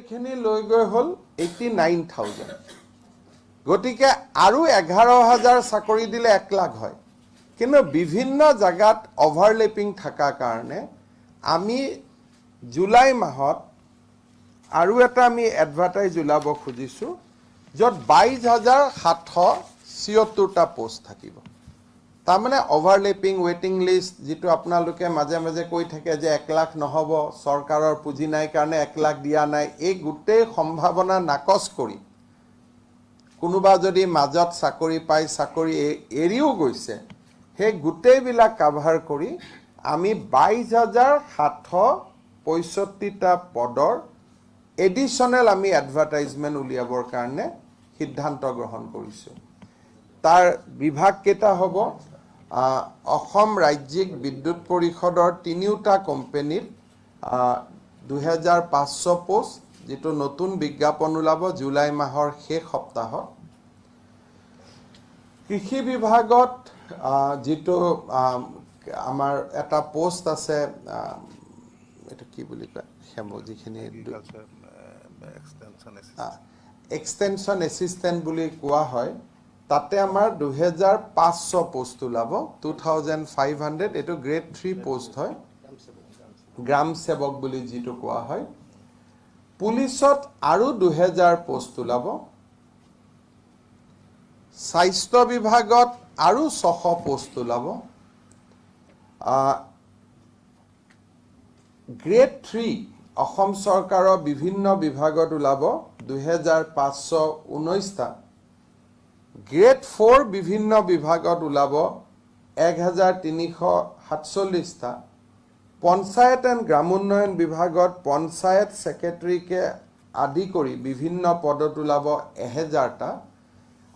এইখিনি লৈ গৈ হল 89,000 গতিকে আৰু 11,000 চাকৰি দিলে 1 লাখ হয় কিন্তু বিভিন্ন জায়গাত ওভাৰলেপিং থাকা কাৰণে আমি জুলাই মাহত আৰু এটা আমি এডভাৰটাইজ উলাব খুজিছো যত 22,776টা পোষ্ট থাকিব তাৰমানে ওভাৰলেপিং ৱেটিং লিষ্ট যেটো আপোনালোকে মাজে মাজে কৈ থাকে যে 1 লাখ নহব চৰকাৰৰ পুঁজি নাই কাৰণে 1 লাখ দিয়া নাই এই গুটেই সম্ভাৱনা নাকচ কৰি কোনোবা যদি মাজত চাকৰি পাই চাকৰি এৰিও গৈছে হে গুটেই বিলাক কভাৰ কৰি আমি 22,765টা পদৰ এডিশনাল আমি এডভাৰটাইজমেন্ট উলিয়াবৰ কাৰণে সিদ্ধান্ত গ্ৰহণ কৰিছো তাৰ বিভাগ কেটা হ'ব অসম ৰাজ্যিক বিদ্যুৎ পৰিষদৰ 3টা কোম্পানীৰ 2,500 পোষ্ট যেটো নতুন বিজ্ঞাপন উলাব জুলাই মাহৰ শেষ সপ্তাহত কৃষি বিভাগত যেটো আমাৰ এটা পোষ্ট আছে এটা কি বুলি কয় হেমজিখিনি এক্সটেনশন এসিস্টেন্ট বুলি কোৱা হয় তাতে আমাৰ 2,500 পোষ্ট উলাব 2,500 এটো গ্ৰেড 3 পোষ্ট হয় গ্ৰাম সেৱক বুলি যেটো কোৱা হয় পুলিচত আৰু 2,000 পোষ্ট উলাব স্বাস্থ্য বিভাগত আৰু 600 পোষ্ট উলাব গ্ৰেড 3 অসম চৰকাৰৰ বিভিন্ন বিভাগত উলাব 2,519টা গ্ৰেড 4 বিভিন্ন বিভাগত উলাব 1,347টা পঞ্চায়ত এণ্ড গ্ৰাম উন্নয়ন বিভাগত পঞ্চায়ত সেক্ৰেটাৰীকে আদি কৰি বিভিন্ন পদত উলাব 1,000টা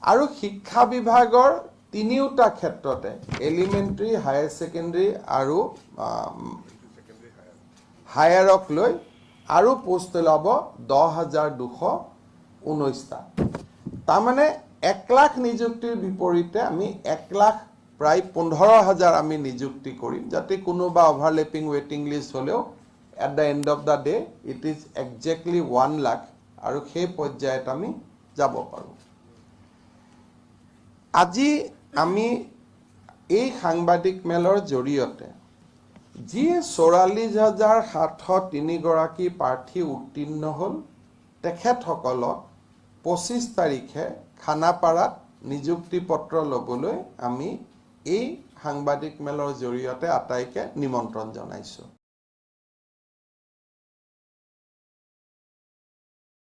আৰু শিক্ষা বিভাগৰ 3টা ক্ষেত্ৰতে এলিমেন্টাৰী হায়াৰ সেকেন্ডাৰী আৰু হায়াৰক লৈ আৰু পোষ্ট উলাব 10,219টা তাৰমানে 1 লাখ নিযুক্তিৰ বিপৰীতে আমি 1 লাখ প্ৰায় 15,000 আমি নিযুক্তি কৰিম যাতে কোনোবা ওভাৰলেপিং ৱেটিং লিষ্ট হলেও at the end of the day it is exactly 1 lakh আৰু সেই পৰ্যায়ত আমি যাব পাৰো আজি আমি এই সাংবাদিক মেলৰ জৰিয়তে যি 44,703 গৰাকী প্ৰাৰ্থী উত্তীৰ্ণ হল তেখেতসকলক 25 তাৰিখে খানাপাৰাত নিযুক্তি পত্ৰ লবলৈ আমি এই সাংবাদিক মেলৰ জৰিয়তে আটাইকে নিমন্ত্ৰণ জনাইছো